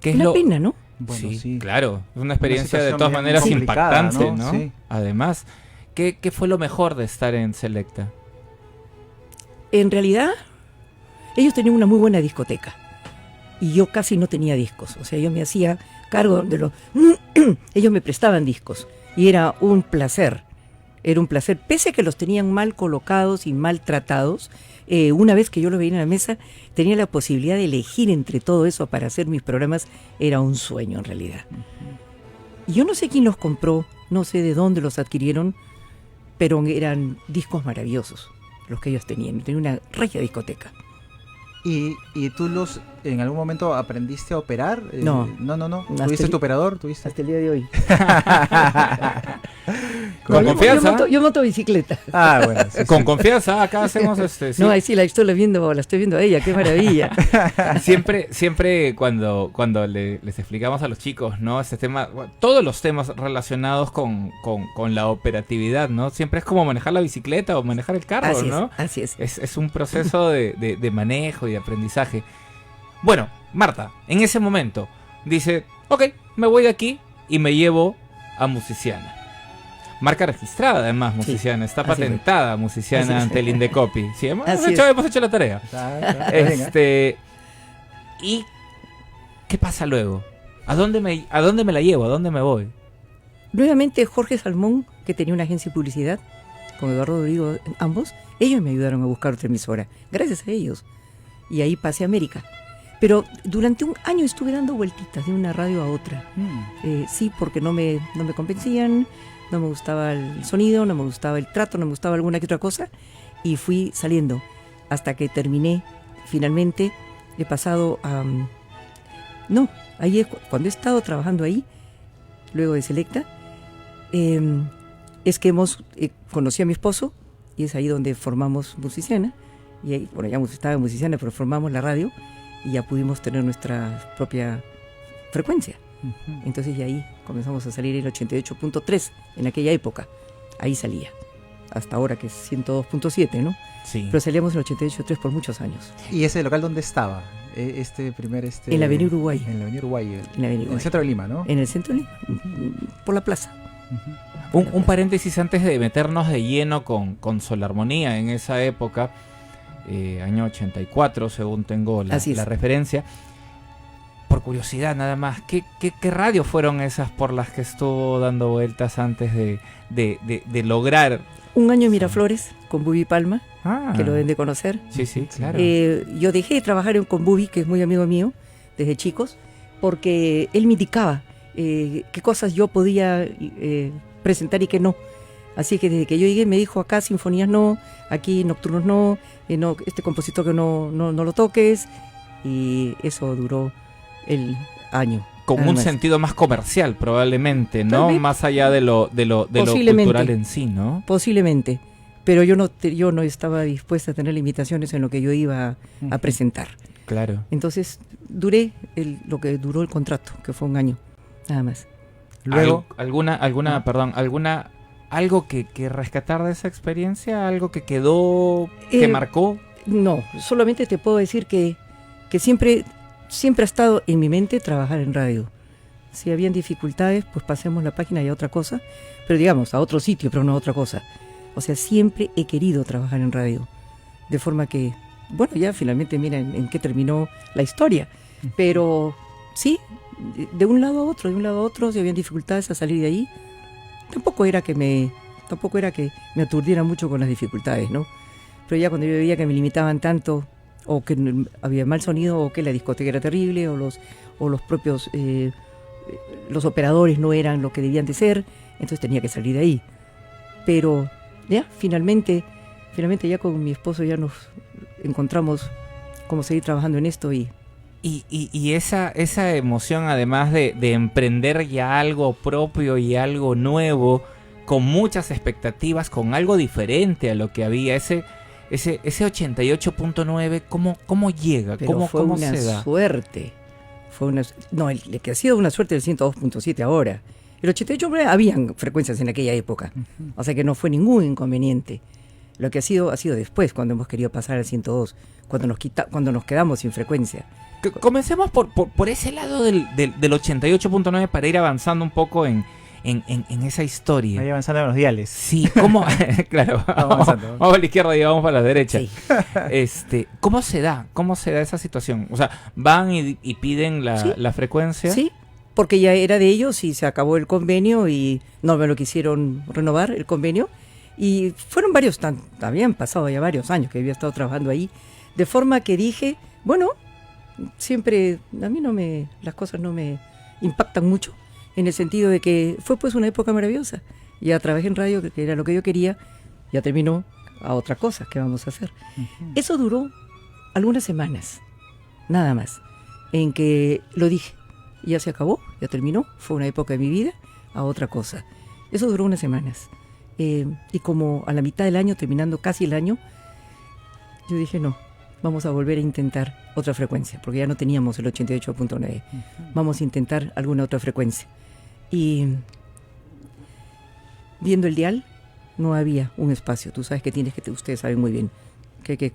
¿Qué es Una lo...? pena, ¿no? Bueno, sí, claro. Es una experiencia de situación todas bien maneras complicada, impactante, ¿no? ¿no? Sí. Además, ¿qué fue lo mejor de estar en Selecta? En realidad, ellos tenían una muy buena discoteca. Y yo casi no tenía discos. O sea, yo me hacía cargo de los... ellos me prestaban discos. Y era un placer. Era un placer. Pese a que los tenían mal colocados y mal tratados, una vez que yo los veía en la mesa, tenía la posibilidad de elegir entre todo eso para hacer mis programas. Era un sueño, en realidad. Y yo no sé quién los compró, no sé de dónde los adquirieron, pero eran discos maravillosos los que ellos tenían. Tenían una regia discoteca. ¿Y tú en algún momento aprendiste a operar? No. No. Hasta ¿Tuviste el- tu operador? ¿Tuviste? Hasta el día de hoy. Con confianza. Yo monto bicicleta. Ah, bueno. Sí, Con sí. confianza, acá hacemos sí. No, ahí sí la estoy viendo a ella, qué maravilla. Siempre cuando les explicamos a los chicos, ¿no? Este tema, bueno, todos los temas relacionados con la operatividad, ¿no? Siempre es como manejar la bicicleta o manejar el carro, Así ¿no? es, así es. Es un proceso de manejo y de aprendizaje. Bueno, Marta, en ese momento dice, ok, me voy de aquí y me llevo a Musiciana. Marca registrada, además, Musiciana. Está así fue. patentada Musiciana Así es. ante el Indecopi. Sí, hemos Así hecho, es. hemos hecho la tarea. Venga. ¿Y qué pasa luego? ¿A dónde me la llevo? ¿A dónde me voy? Nuevamente Jorge Salmón, que tenía una agencia de publicidad, con Eduardo Rodrigo, ambos, ellos me ayudaron a buscar otra emisora, gracias a ellos. Y ahí pasé a América. Pero durante un año estuve dando vueltitas de una radio a otra. Sí, porque no me convencían, no me gustaba el sonido, no me gustaba el trato, no me gustaba alguna que otra cosa. Y fui saliendo hasta que terminé. Finalmente he pasado a... no, ahí es cuando he estado trabajando ahí, luego de Selecta, es que conocí a mi esposo y es ahí donde formamos Musiciana. Y ahí, bueno, ya estaba Musiciana, pero formamos la radio y ya pudimos tener nuestra propia frecuencia. Entonces ya ahí comenzamos a salir el 88.3 en aquella época. Ahí salía. Hasta ahora que es 102.7, ¿no? Sí. Pero salíamos en el 88.3 por muchos años. ¿Y ese local dónde estaba? En la Avenida Uruguay. En la Avenida Uruguay. En la Avenida En el Uruguay. centro de Lima, ¿no? En el centro de Lima, por la plaza. Un paréntesis antes de meternos de lleno con Solarmonía en esa época, año 84, según tengo Así es. la referencia. Por curiosidad nada más, ¿qué radios fueron esas por las que estuvo dando vueltas antes de lograr? Un año en Miraflores con Bubi Palma, Ah, que lo deben de conocer. sí, claro. Yo dejé de trabajar con Bubi, que es muy amigo mío, desde chicos, porque él me indicaba qué cosas yo podía presentar y qué no. Así que desde que yo llegué me dijo, acá sinfonías no, aquí nocturnos no, este compositor que no lo toques, y eso duró el año. Con nada un más. sentido más comercial probablemente, ¿no? Tal vez. Más allá de lo Posiblemente. cultural en sí, ¿no? Posiblemente, pero yo no estaba dispuesta a tener limitaciones en lo que yo iba a presentar. Claro. Entonces duré lo que duró el contrato, que fue un año, nada más. Luego, ¿Algo que rescatar de esa experiencia? ¿Algo que quedó, que Eh, marcó? No, solamente te puedo decir que siempre ha estado en mi mente trabajar en radio. Si habían dificultades, pues pasemos la página y a otra cosa, pero digamos, a otro sitio, pero no a otra cosa. O sea, siempre he querido trabajar en radio. De forma que, bueno, ya finalmente mira en qué terminó la historia. Pero sí, de un lado a otro, si habían dificultades a salir de ahí, tampoco era que me aturdiera mucho con las dificultades, ¿no? Pero ya cuando yo veía que me limitaban tanto, o que había mal sonido, o que la discoteca era terrible, o los propios los operadores no eran lo que debían de ser, entonces tenía que salir de ahí. Pero ya, finalmente ya con mi esposo ya nos encontramos cómo seguir trabajando en esto y esa emoción, además de emprender ya algo propio y algo nuevo, con muchas expectativas, con algo diferente a lo que había, ese 88.9, ¿cómo llega? pero fue ¿Cómo una se da? suerte. El que ha sido una suerte del 102.7 ahora. El 88 habían frecuencias en aquella época, o sea que no fue ningún inconveniente. Lo que ha sido después, cuando hemos querido pasar al 102, cuando nos quedamos sin frecuencia. Comencemos por ese lado del 88.9 para ir avanzando un poco en esa historia. Ahí avanzando en los diales. Sí, ¿cómo? Claro, vamos a la izquierda y vamos para la derecha. Sí. ¿Cómo se da esa situación? O sea, van y piden la frecuencia. Sí, porque ya era de ellos y se acabó el convenio y no me lo quisieron renovar el convenio. Y fueron habían pasado ya varios años que había estado trabajando ahí, de forma que dije, bueno, siempre a mí las cosas no me impactan mucho, en el sentido de que fue pues una época maravillosa. Ya trabajé en radio, que era lo que yo quería, ya terminó a otra cosa que vamos a hacer. Uh-huh. Eso duró algunas semanas, nada más, en que lo dije, ya se acabó, ya terminó, fue una época de mi vida, a otra cosa. Eso duró unas semanas. Y como a la mitad del año, terminando casi el año, yo dije no, vamos a volver a intentar otra frecuencia, porque ya no teníamos el 88.9. Uh-huh. Vamos a intentar alguna otra frecuencia. Y viendo el dial, no había un espacio. Tú sabes que ustedes saben muy bien, que hay que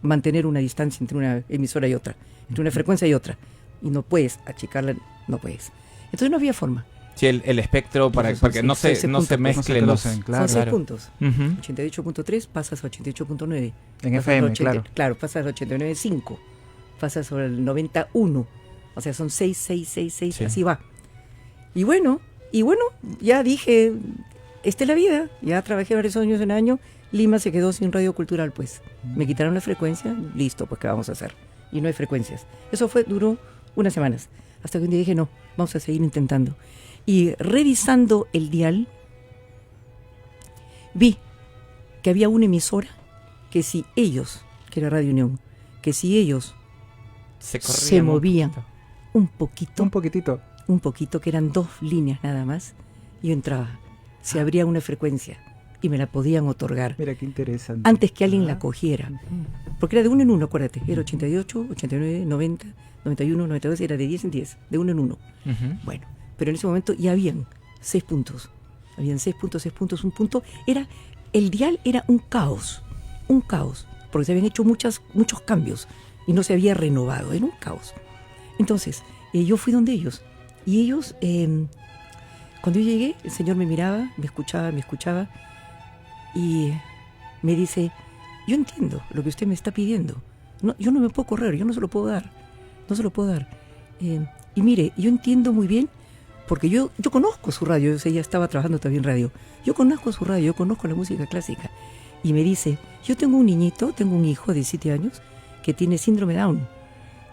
mantener una distancia entre una emisora y otra, entre una frecuencia y otra. Y no puedes achicarla, no puedes. Entonces no había forma. Sí, el espectro para que no se mezclen los... Son 6 puntos. Uh-huh. 88.3 pasas a 88.9. En FM, claro. Claro, pasas a 89.5. Pasas sobre el 91. O sea, son 6, 6, 6, 6, sí. Así va. Y bueno, ya dije, esta es la vida. Ya trabajé varios años en año. Lima se quedó sin radio cultural, pues. Me quitaron la frecuencia, listo, pues ¿qué vamos a hacer? Y no hay frecuencias. Eso duró unas semanas. Hasta que un día dije, no, vamos a seguir intentando. Y revisando el dial, vi que había una emisora que si ellos, que era Radio Unión, que si ellos se movían un poquito, que eran 2 líneas nada más, yo entraba, se abría una frecuencia y me la podían otorgar. Mira qué interesante. Antes que alguien la cogiera. Porque era de 1 en 1, acuérdate, era 88, 89, 90, 91, 92, era de 10 en 10, de 1 en 1. Uh-huh. Bueno. Pero en ese momento ya habían 6 puntos. Habían 6 puntos, un punto. El dial era un caos, porque se habían hecho muchos cambios y no se había renovado, era un caos. Entonces, yo fui donde ellos. Y ellos, cuando yo llegué, el señor me miraba, me escuchaba y me dice, yo entiendo lo que usted me está pidiendo. No, yo no me puedo correr, yo no se lo puedo dar. Y mire, yo entiendo muy bien, porque yo conozco su radio, ella estaba trabajando también en radio, yo conozco su radio, yo conozco la música clásica, y me dice, yo tengo un hijo de 7 años que tiene síndrome Down,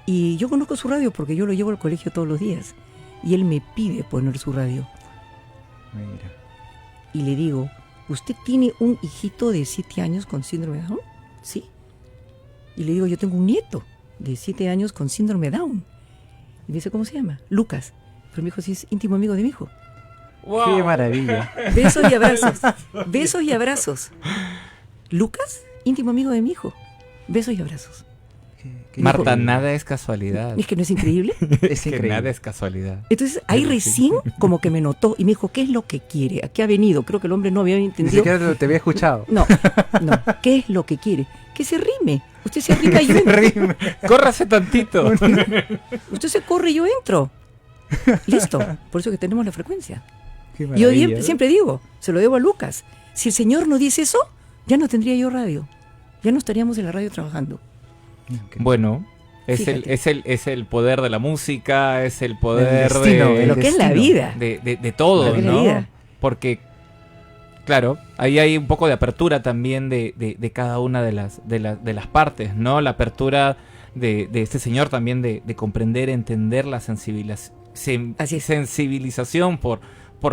y yo conozco su radio porque yo lo llevo al colegio todos los días, y él me pide poner su radio. Mira. Y le digo, ¿usted tiene un hijito de 7 años con síndrome Down? Sí. Y le digo, yo tengo un nieto de 7 años con síndrome Down. Y me dice, ¿cómo se llama? Lucas. Pero mi hijo sí es íntimo amigo de mi hijo. ¡Wow! ¡Qué maravilla! Besos y abrazos. Lucas, íntimo amigo de mi hijo. Besos y abrazos. Marta, nada es casualidad. ¿Es que no es increíble? Es increíble. Nada es casualidad. Entonces, ahí recién como que me notó y me dijo, ¿qué es lo que quiere? ¿A qué ha venido? Creo que el hombre no había entendido. Ni siquiera te había escuchado. No. ¿Qué es lo que quiere? Que se rime. Usted se arrima y yo entro. Córrase tantito. Usted se corre y yo entro. Listo. Por eso que tenemos la frecuencia. Y yo siempre digo, se lo debo a Lucas. Si el señor no dice eso, ya no tendría yo radio. Ya no estaríamos en la radio trabajando. Okay. Bueno, es el poder de la música, es el poder de lo que es la vida. De todo, ¿no? Porque, claro, ahí hay un poco de apertura también de cada una de las partes, ¿no? La apertura de este señor también de comprender, entender la sensibilización por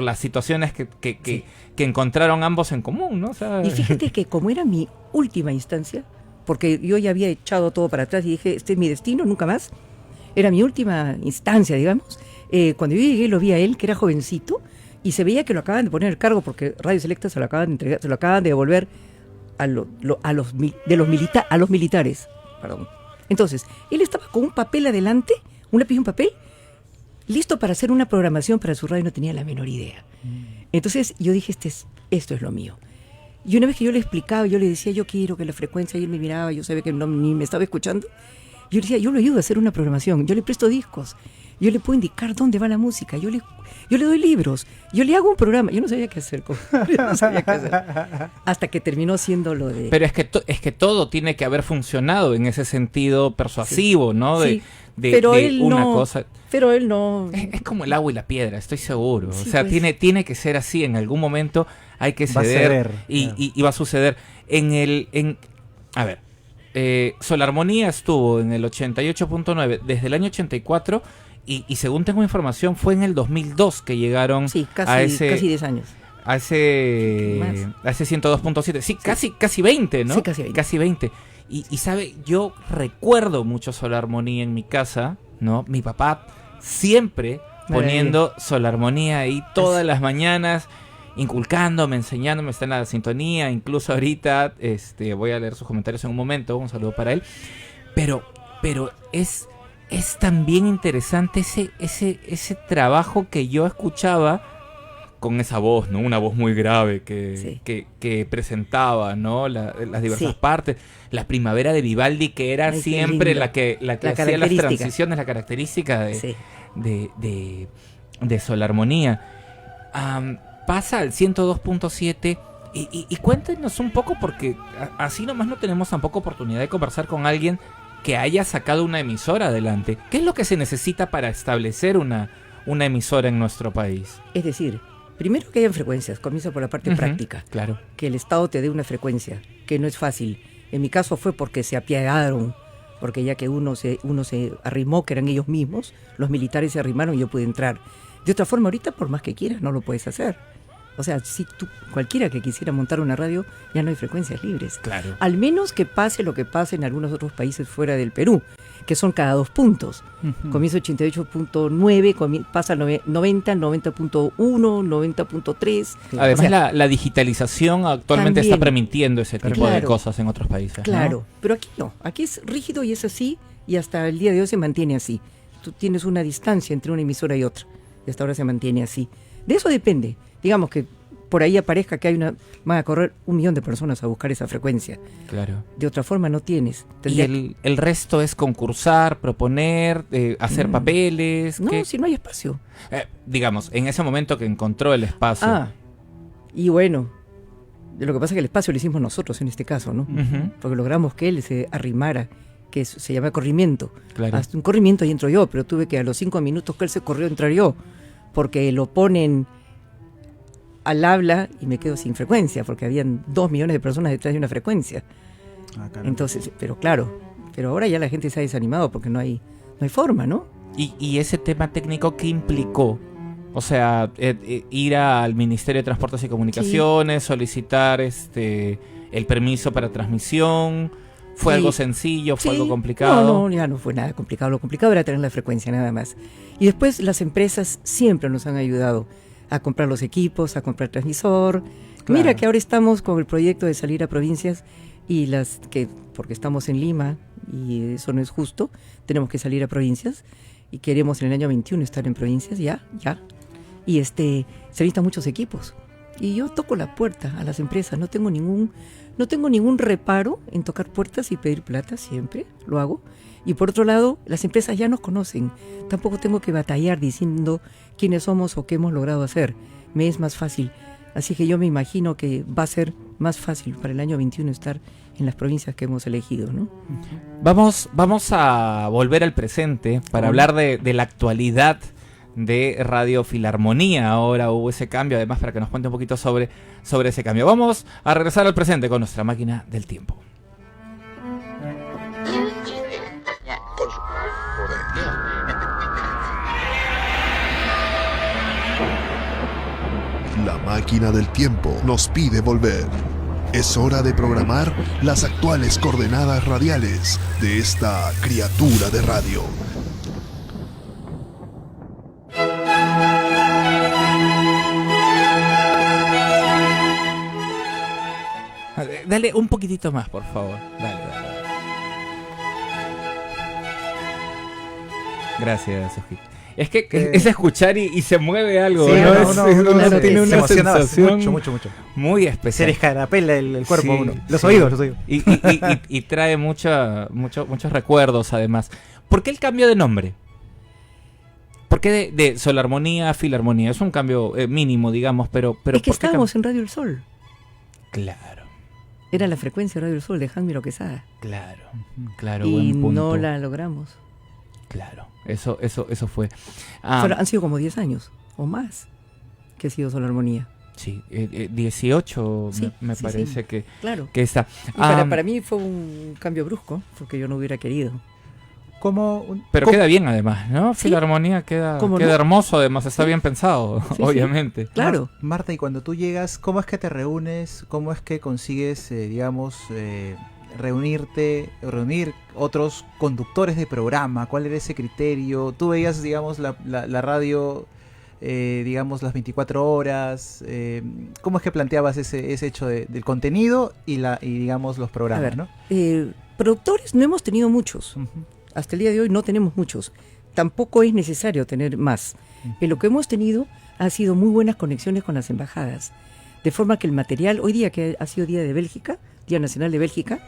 las situaciones que encontraron ambos en común, ¿no? O sea, y fíjate que como era mi última instancia, porque yo ya había echado todo para atrás y dije, este es mi destino, nunca más. Era mi última instancia, digamos. Cuando yo llegué lo vi a él, que era jovencito, y se veía que lo acaban de poner el cargo, porque Radio Selecta se lo acaban de entregar, se lo acaban de devolver a los militares. Perdón. Entonces, él estaba con un papel adelante, un lápiz y un papel, listo para hacer una programación para su radio, no tenía la menor idea. Entonces yo dije, esto es lo mío. Y una vez que yo le explicaba, yo le decía, yo quiero que la frecuencia, y él me miraba, yo sabía que no, ni me estaba escuchando. Yo le decía, yo lo ayudo a hacer una programación, yo le presto discos, yo le puedo indicar dónde va la música, yo le doy libros, yo le hago un programa. Yo no sabía qué hacer, yo no sabía qué hacer. Hasta que terminó siendo lo de... Pero es que todo tiene que haber funcionado en ese sentido persuasivo, ¿no? Sí. De Pero él una no, cosa. Pero él no... Es como el agua y la piedra, estoy seguro. Sí, o sea, pues. tiene que ser así. En algún momento hay que Va a ceder. ceder, Y, claro. y va a suceder. A ver. Solarmonía estuvo en el 88.9 desde el año 84 y según tengo información fue en el 2002 que llegaron Sí, a ese... casi 10 años. A ese 102.7. Sí, casi 20, ¿no? Sí, casi 20. Casi 20. Y sabe, yo recuerdo mucho Solarmonía en mi casa, ¿no? Mi papá siempre poniendo Solarmonía ahí todas las mañanas, inculcándome, enseñándome, está en la sintonía. Incluso ahorita voy a leer sus comentarios en un momento, un saludo para él. Pero es también interesante ese trabajo que yo escuchaba con esa voz, ¿no? Una voz muy grave que presentaba, ¿no? Las diversas partes. La primavera de Vivaldi, que era Ay, siempre lindo. la que hacía las característica. transiciones, la característica Sí. de Solarmonía. Pasa al 102.7 y cuéntenos un poco, porque así nomás no tenemos tampoco oportunidad de conversar con alguien que haya sacado una emisora adelante. ¿Qué es lo que se necesita para establecer una emisora en nuestro país? Es decir, primero que hayan frecuencias, comienza por la parte práctica. Claro. Que el Estado te dé una frecuencia, que no es fácil. En mi caso fue porque se apiadaron, porque ya que uno se arrimó, que eran ellos mismos, los militares se arrimaron y yo pude entrar. De otra forma, ahorita por más que quieras, no lo puedes hacer. O sea, si cualquiera que quisiera montar una radio, ya no hay frecuencias libres. Claro. Al menos que pase lo que pasa en algunos otros países fuera del Perú, que son cada 2 puntos. Comienza 88.9, pasa al 90, 90.1, 90.3. Además, O sea, la digitalización actualmente también. está permitiendo ese tipo de Claro. cosas en otros países, ¿no? Claro, pero aquí no. Aquí es rígido y es así, y hasta el día de hoy se mantiene así. Tú tienes una distancia entre una emisora y otra, y hasta ahora se mantiene así. De eso depende. Digamos que por ahí aparezca que van a correr 1 millón de personas a buscar esa frecuencia. Claro. De otra forma no tienes. Y el resto es concursar, proponer, hacer papeles. No, si no hay espacio. Digamos, en ese momento que encontró el espacio. Y bueno, lo que pasa es que el espacio lo hicimos nosotros en este caso, ¿no? Ujú. Porque logramos que él se arrimara, que se llama corrimiento. Claro. Hasta un corrimiento y entro yo, pero tuve que a los 5 minutos que él se corrió entrar yo, porque lo ponen al habla y me quedo sin frecuencia, porque habían 2 millones de personas detrás de una frecuencia. Entonces, pero ahora ya la gente se ha desanimado porque no hay forma, ¿no? Y ese tema técnico, ¿qué implicó? O sea, ir al Ministerio de Transportes y Comunicaciones, solicitar el permiso para transmisión. ¿Fue algo sencillo? ¿Fue algo complicado? No, ya no fue nada complicado. Lo complicado era tener la frecuencia, nada más. Y después las empresas siempre nos han ayudado a comprar los equipos, a comprar transmisor. Claro. Mira que ahora estamos con el proyecto de salir a provincias porque estamos en Lima y eso no es justo, tenemos que salir a provincias y queremos en el año 21 estar en provincias, ya. Y se necesitan muchos equipos. Y yo toco la puerta a las empresas, no tengo ningún reparo en tocar puertas y pedir plata, siempre lo hago. Y por otro lado, las empresas ya nos conocen, tampoco tengo que batallar diciendo quiénes somos o qué hemos logrado hacer, me es más fácil. Así que yo me imagino que va a ser más fácil para el año 21 estar en las provincias que hemos elegido, ¿no? Vamos a volver al presente para hablar de la actualidad de Radio Filarmonía. Ahora hubo ese cambio, además, para que nos cuente un poquito sobre ese cambio. Vamos a regresar al presente con nuestra máquina del tiempo. La máquina del tiempo nos pide volver. Es hora de programar las actuales coordenadas radiales de esta criatura de radio. Dale un poquitito más, por favor. Dale. Gracias, Ojit. Es que es escuchar y se mueve algo, Sí, ¿no? uno Tiene se una emociona sensación mucho. muy Se especial. le escarapela el cuerpo Sí, a uno. Los sí. oídos. Y trae muchos recuerdos, además. ¿Por qué el cambio de nombre? ¿Por qué de Solarmonía a Filarmonía? Es un cambio mínimo, digamos, pero es que ¿por qué estábamos en Radio El Sol. Claro, Era la frecuencia de Radio El Sol de Jaime Quesada. claro, Y buen punto. no la logramos. Claro, eso fue. Han sido como 10 años o más que ha sido Solarmonía. Sí, 18 Sí, me sí, parece sí. Claro. que está. Y para mí fue un cambio brusco, porque yo no hubiera querido. Pero queda bien además, ¿no? Sí. Filarmonía queda ¿Cómo no? hermoso, además está Sí. bien pensado, Sí, sí. obviamente. Claro. Marta, y cuando tú llegas, ¿cómo es que te reúnes? ¿Cómo es que consigues, reunir otros conductores de programa? ¿Cuál era ese criterio? ¿Tú veías, digamos, la radio, digamos, las 24 horas? ¿Cómo es que planteabas ese hecho del contenido y digamos, los A programas, ver, ¿no? productores no hemos tenido muchos. Ujú. Hasta el día de hoy no tenemos muchos. Tampoco es necesario tener más. Lo que hemos tenido ha sido muy buenas conexiones con las embajadas. De forma que el material, hoy día que ha sido Día de Bélgica, Día Nacional de Bélgica,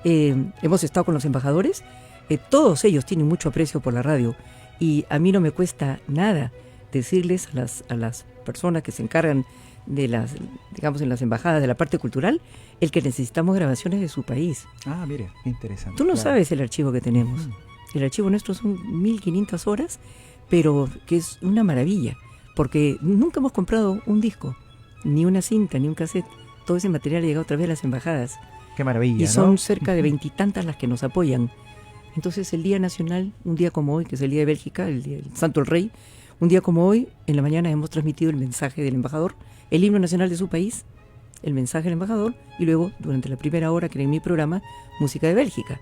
hemos estado con los embajadores. Todos ellos tienen mucho aprecio por la radio. Y a mí no me cuesta nada decirles a las personas que se encargan de digamos, en las embajadas, de la parte cultural, el que necesitamos grabaciones de su país. Ah, mire, qué interesante. Tú no Claro. sabes el archivo que tenemos. Ujú. El archivo nuestro son 1500 horas, pero que es una maravilla, porque nunca hemos comprado un disco, ni una cinta, ni un cassette. Todo ese material llega otra vez a las embajadas. Qué maravilla, Y son ¿no? cerca de 20 y tantas las que nos apoyan. Entonces el Día Nacional, un día como hoy, que es el Día de Bélgica, el Santo el Rey, un día como hoy, en la mañana hemos transmitido el mensaje del embajador, el himno nacional de su país, el mensaje del embajador, y luego, durante la primera hora que era en mi programa, música de Bélgica.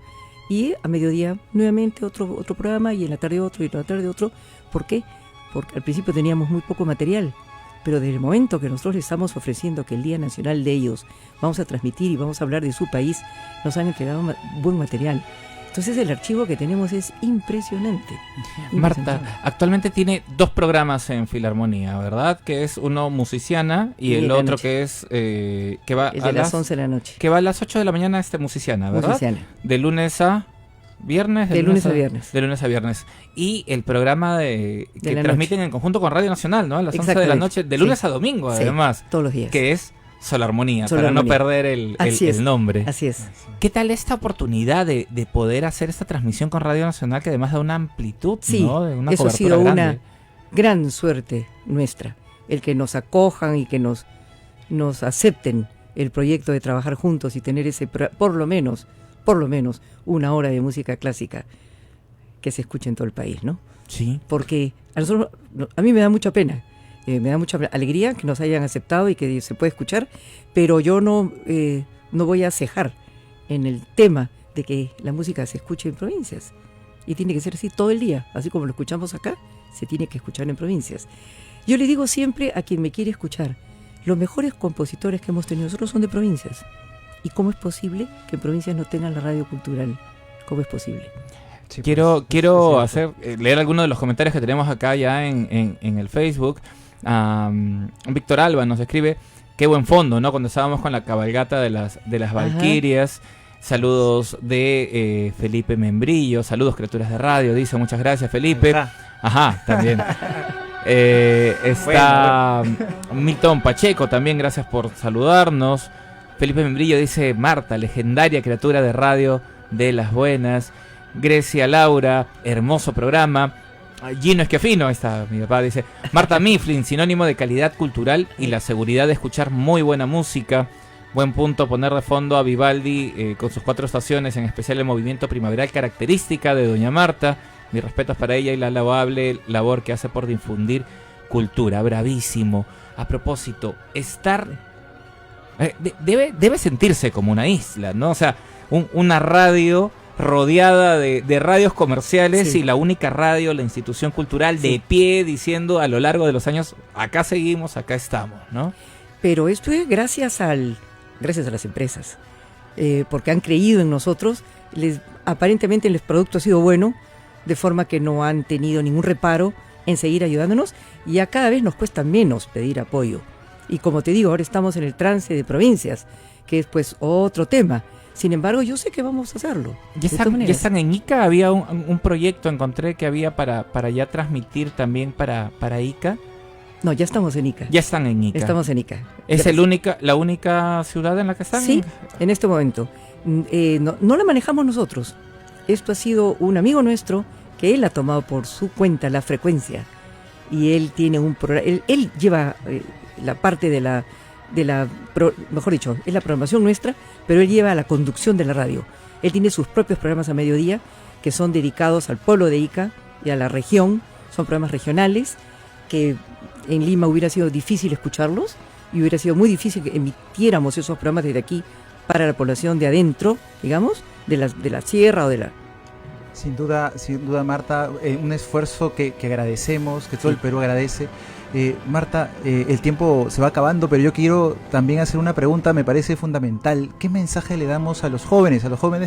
Y a mediodía, nuevamente, otro programa, y en la tarde otro, y en la tarde otro. ¿Por qué? Porque al principio teníamos muy poco material, pero desde el momento que nosotros les estamos ofreciendo que el Día Nacional de ellos vamos a transmitir y vamos a hablar de su país, nos han entregado buen material. Entonces el archivo que tenemos es impresionante. Marta, actualmente tiene 2 programas en Filarmonía, ¿verdad? Que es uno Musiciana y Y el la otro noche. que es que va El a de las 11 de la noche. que va a las 8 de la mañana Musiciana, ¿verdad? Musiciana. De lunes a viernes. De lunes a viernes. De lunes a viernes. Y el programa que la transmiten en conjunto con Radio Nacional, ¿no? A las 11 de la Exactamente. noche, de lunes Sí. a domingo, Sí, además. todos los días. Que es Solarmonía, para Solarmonía. no perder Así es. el nombre. Así es. ¿Qué tal esta oportunidad de poder hacer esta transmisión con Radio Nacional, que además da una amplitud, Sí, ¿no? De una eso ha cobertura sido grande? una gran suerte nuestra, el que nos acojan y que nos acepten el proyecto de trabajar juntos y tener por lo menos, una hora de música clásica que se escuche en todo el país, ¿no? Sí. Porque a mí me da mucha pena, me da mucha alegría que nos hayan aceptado y que se pueda escuchar, pero yo no voy a cejar en el tema de que la música se escuche en provincias. Y tiene que ser así todo el día, así como lo escuchamos acá, se tiene que escuchar en provincias. Yo le digo siempre a quien me quiere escuchar, los mejores compositores que hemos tenido nosotros son de provincias. ¿Y cómo es posible que en provincias no tengan la radio cultural? ¿Cómo es posible? Sí, Quiero es cierto. leer algunos de los comentarios que tenemos acá ya en el Facebook. Víctor Alba nos escribe: qué buen fondo, ¿no? Cuando estábamos con la cabalgata de las Valquirias. Saludos de Felipe Membrillo. Saludos, criaturas de radio. Dice, muchas gracias, Felipe. Ajá, también. Está Milton Pacheco también, gracias por saludarnos. Felipe Membrillo dice: Marta, legendaria criatura de radio de las buenas. Grecia Laura, hermoso programa. Gino Esquiafino, ahí está mi papá, dice: Marta Mifflin, sinónimo de calidad cultural y la seguridad de escuchar muy buena música. Buen punto poner de fondo a Vivaldi con sus 4 estaciones, en especial el movimiento primaveral característica de Doña Marta. Mis respetos para ella y la loable labor que hace por difundir cultura. Bravísimo. A propósito, debe sentirse como una isla, ¿no? O sea, una radio rodeada de radios comerciales, sí, y la única radio, la institución cultural, sí, de pie, diciendo a lo largo de los años: acá seguimos, acá estamos, ¿no? Pero esto es gracias a las empresas, porque han creído en nosotros. Aparentemente el producto ha sido bueno, de forma que no han tenido ningún reparo en seguir ayudándonos, y ya cada vez nos cuesta menos pedir apoyo. Y como te digo, ahora estamos en el trance de provincias, que es pues otro tema. Sin embargo, yo sé que vamos a hacerlo. Ya están en Ica, había un proyecto, encontré que había para ya transmitir también para Ica. No, ya estamos en Ica. Ya están en Ica. Estamos en Ica. ¿Es la única ciudad en la que están? Sí, en este momento. No la manejamos nosotros. Esto ha sido un amigo nuestro que él ha tomado por su cuenta la frecuencia. Y él tiene un programa. Él lleva la parte mejor dicho, es la programación nuestra, pero él lleva la conducción de la radio. Él tiene sus propios programas a mediodía que son dedicados al pueblo de Ica y a la región. Son programas regionales que en Lima hubiera sido difícil escucharlos y hubiera sido muy difícil que emitiéramos esos programas desde aquí para la población de adentro, digamos, de la sierra o de la... Sin duda, Marta, un esfuerzo que agradecemos, que todo el Perú agradece. Marta, el tiempo se va acabando, pero yo quiero también hacer una pregunta, me parece fundamental. ¿Qué mensaje le damos a los jóvenes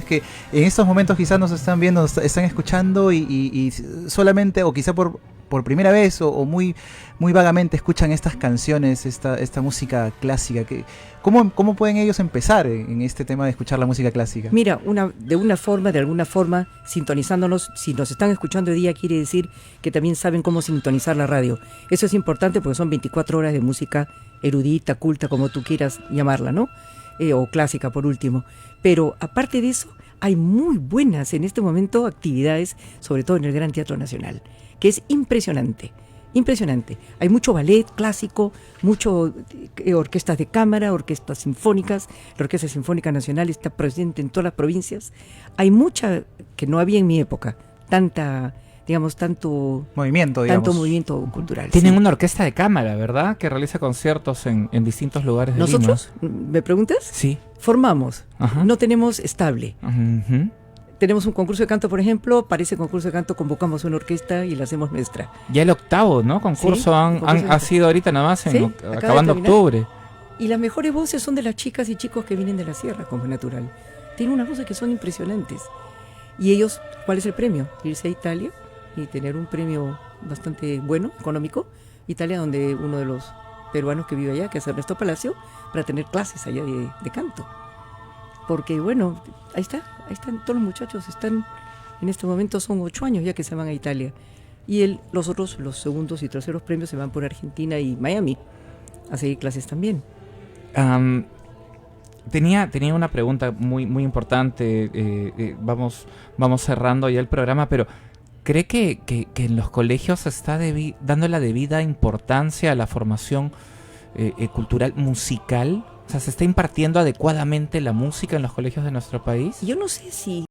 que en estos momentos quizás nos están viendo, nos están escuchando y solamente, o quizá por primera vez o muy vagamente escuchan estas canciones, esta música clásica? ¿Cómo pueden ellos empezar en este tema de escuchar la música clásica? Mira, de alguna forma, sintonizándonos, si nos están escuchando hoy día, quiere decir que también saben cómo sintonizar la radio. Eso es importante porque son 24 horas de música erudita, culta, como tú quieras llamarla, ¿no? O clásica, por último. Pero aparte de eso, hay muy buenas en este momento actividades, sobre todo en el Gran Teatro Nacional, que es impresionante. Impresionante. Hay mucho ballet clásico, mucho orquestas de cámara, orquestas sinfónicas. La Orquesta Sinfónica Nacional está presente en todas las provincias. Hay mucha que no había en mi época, tanto movimiento cultural. Tienen una orquesta de cámara, ¿verdad? Que realiza conciertos en distintos lugares de ¿Nosotros? Lima. ¿Me preguntas? Sí. Formamos. Ajá. No tenemos estable. Ujú. Tenemos un concurso de canto, por ejemplo. Para ese concurso de canto convocamos una orquesta y la hacemos nuestra. Ya el octavo, ¿no? Concurso Sí, ha sido ahorita nada más, Sí, acaba de acabando terminar. octubre. Y las mejores voces son de las chicas y chicos que vienen de la sierra, como es natural. Tienen unas voces que son impresionantes. Y ellos, ¿cuál es el premio? Irse a Italia y tener un premio bastante bueno, económico. Italia, donde uno de los peruanos que vive allá, que es Ernesto Palacio, para tener clases allá de canto. Porque bueno, ahí están todos los muchachos, en este momento son 8 años ya que se van a Italia. Y los segundos y terceros premios se van por Argentina y Miami a seguir clases también. Tenía una pregunta muy importante. Vamos cerrando ya el programa, pero ¿cree que en los colegios se está dando la debida importancia a la formación cultural musical? O sea, ¿se está impartiendo adecuadamente la música en los colegios de nuestro país? Yo no sé si